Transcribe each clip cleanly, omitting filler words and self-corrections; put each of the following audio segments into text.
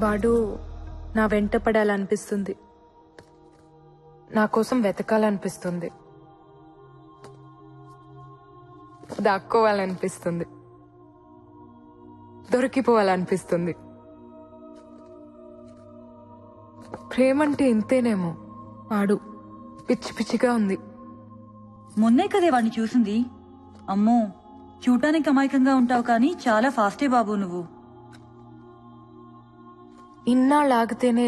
వాడు నా వెంట పడాలనిపిస్తుంది, నా కోసం వెతకాలనిపిస్తుంది, దాక్కోవాలనిపిస్తుంది, దొరికిపోవాలనిపిస్తుంది. ప్రేమంటే ఇంతేనేమో. వాడు పిచ్చి పిచ్చిగా ఉంది. మొన్నే కదే వాడిని చూసింది. అమ్మో, చూడటానికి అమాయకంగా ఉంటావు కానీ చాలా ఫాస్టే బాబు నువ్వు. ఇన్నాళ్ళు ఆగితేనే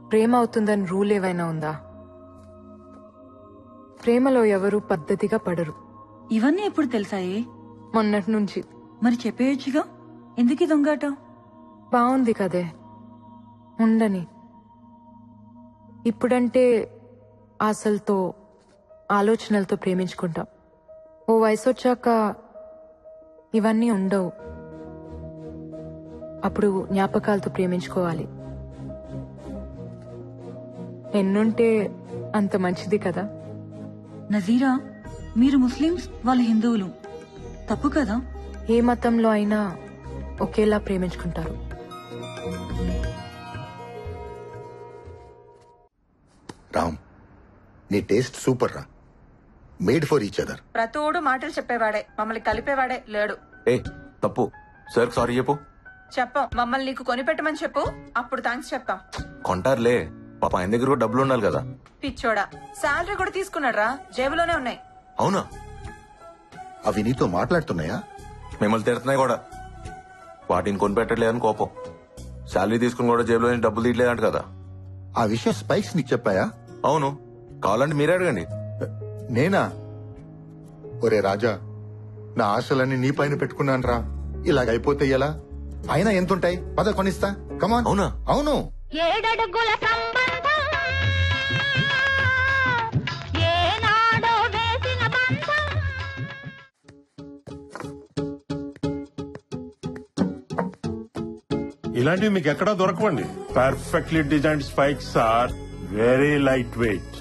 ప్రేమ అవుతుందని రూల్ ఏవైనా ఉందా? ప్రేమలో ఎవరు పద్ధతిగా పడరు. ఇవన్నీ ఎప్పుడు తెలుసాయే? మొన్నటి నుంచి. మరి చెప్పేయచ్చుగా, ఎందుకు ఈ దొంగాటం? బాగుంది కదే, ఉండని. ఇప్పుడంటే ఆశలతో ఆలోచనలతో ప్రేమించుకుంటాం. ఓ వయసు వచ్చాక ఇవన్నీ ఉండవు. అప్పుడు జ్ఞాపకాలతో ప్రేమించుకోవాలి. ఎన్నుంటే అంత మంచిది కదా. నజీరా, మీరు ముస్లిమ్స్, వాళ్ళు హిందువులు, తప్పు కదా? ఏ మతంలో అయినా ఒకేలా ప్రేమించుకుంటారు. రామ్, నీ టేస్ట్ సూపర్ రా. Made for each other. ప్రతోడు మాటలు చెప్పేవాడే, మమ్మల్ని కలిపేవాడే లేడు. ఏ తప్పు సార్, సారీ చెప్పు. చెప్పం, మమ్మల్ని నీకు కొనిపెట్టమని చెప్పు, అప్పుడు థ్యాంక్స్ చెప్తా. కొంటారులే, పాప ఆయన దగ్గర కూడా డబ్బులు ఉండాలి కదా. పిచ్చోడా, శాలరీ కూడా తీసుకున్నాడు రా, జేబులోనే ఉన్నాయి. అవునా? అవి నీతో మాట్లాడుతున్నాయా? మిమ్మల్ని తిడుతున్నాయి కూడా. వాటిని కొనిపెట్టట్లేదని కోపం. శాలరీ తీసుకుని కూడా జేబులో నుంచి డబ్బులు తీయట్లేదంట కదా. ఆ విషయం స్పైక్స్ నీకు చెప్పాయా? అవును, కావాలంటే మీరే అడగండి. నేనా? ఒరే రాజా, నా ఆశలన్నీ నీ పైన పెట్టుకున్నాను రా. ఇలాగైపోతే ఎలా? అయినా ఎంతుంటాయి? పద కొనిస్తా. కమాన్. అవునా? అవును. 7 అడుగుల సంబంధం, ఏనాడో వేసిన బంధం. ఇలాంటివి మీకు ఎక్కడా దొరకవండి. Perfectly designed spikes are very light weight.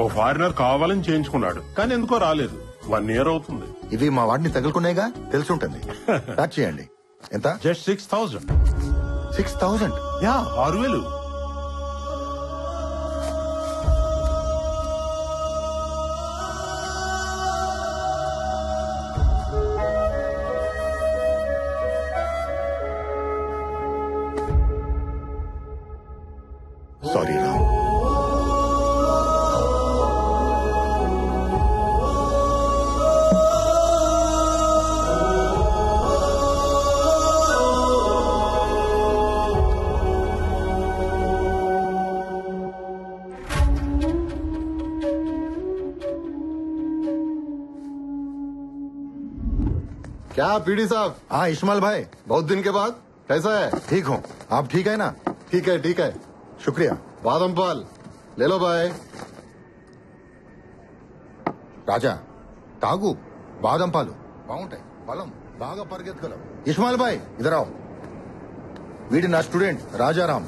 ఓ ఫారినర్ కావాలని చేయించుకున్నాడు, కానీ ఎందుకో రాలేదు. 1 year అవుతుంది. ఇవి మా వాడిని తగులుకునేగా తెలుసుంటుంది. ప్యాక్ చేయండి. ఎంత? జస్ట్ 6,000. 6,000? యా, 6,000. సారీ రామ్. क्या पीडी साहब? हाँ इस्माइल भाई, बहुत दिन के बाद कैसा है? ठीक हूँ. आप ठीक है ना? ठीक है ठीक है. शुक्रिया. बादाम पाल ले लो भाई. రాజా తాగు, బాదం పాలు బాగుంటాయి, బలం బాగా పరిగెత్తగలవు. ఇస్మాయిల్ భాయ్ ఇదరావు. వీడి నా student Rajaram.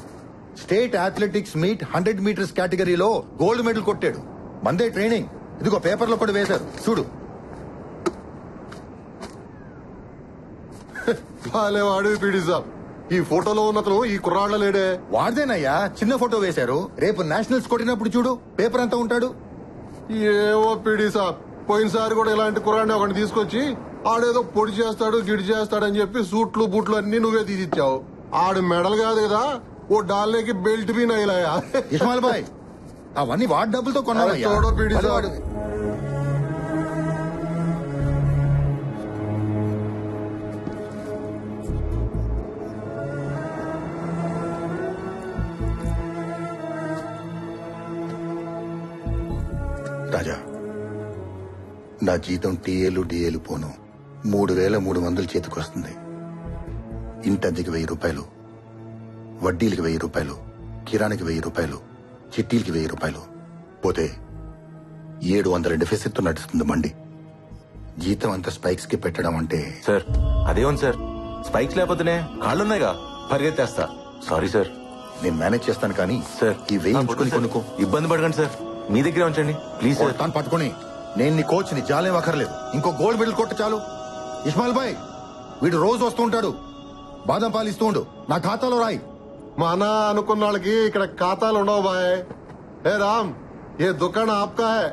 State athletics meet 100 meters కేటగిరీలో గోల్డ్ మెడల్ కొట్టాడు. మందే ట్రైనింగ్. ఇదిగో పేపర్లో కూడా వేశారు చూడు. భలే వాడు పీడి సాబ్. ఈ ఫోటోలో ఉన్నతను ఈ కుర్రాళ్ళ లేడే. వాడిదేనయ్యా, చిన్న ఫోటో వేశారు. రేపు నేషనల్స్ కొట్టినప్పుడు చూడు, పేపర్ అంతా ఉంటాడు. ఏవో పీడి సాబ్, పోయినసారి కూడా ఇలాంటి కుర్రాడిని ఒకటి తీసుకొచ్చి ఆడేదో పొడి చేస్తాడు గిడి చేస్తాడని చెప్పి సూట్లు బూట్లు అన్ని నువ్వే తీసిచ్చావు. ఆడు మెడల్ కాదు కదా, ఓ డాల్లేకి బెల్ట్ బీ నైలాయా. ఇస్మాయిల్ భాయ్, అవన్నీ వాడి డబ్బులతో కొన్నావయ్యా. చూడో పీడి సాబ్. రాజా, నా జీతం టీఏలు డిఏలు పోను 3,300 చేతికొస్తుంది. ఇంటద్దెకి 1,000 రూపాయలు, వడ్డీలకి 1,000 రూపాయలు, కిరాణికి 1,000 రూపాయలు, చిట్టీలకి 1,000 రూపాయలు పోతే 700 డెఫిసిట్ నడుస్తుంది మండి. జీతం అంతా స్పైక్స్ కి పెట్టడం అంటే. సార్ అదేమని సార్, స్పైక్స్ లేకపోతేనే కాళ్ళున్నాయిగా, పరిగెత్తేస్తా. Sorry sir. నేను మేనేజ్ చేస్తాను కానీ సార్ ఈ 1000 ఉంచుకొని కొనుక్కో. ఇబ్బంది పడకండి సార్, మీ దగ్గరే ఉంచండి ప్లీజ్ సార్. తాను పట్టుకుని నేను నీ కోచ్ ని, జాలేం అక్కర్లేదు. ఇంకో గోల్డ్ మెడల్ కొట్టు చాలు. ఇస్మాయిల్ భాయ్, వీడు రోజు వస్తూ ఉంటాడు, బాదం పాలు ఇస్తూ ఉండు, నా ఖాతాలో రాయి. మన అనుకున్న వాళ్ళకి ఇక్కడ ఖాతాలు ఉండవు బాయ్. ఏ రామ్, ఏ దుకాణం ఆప్కా హై.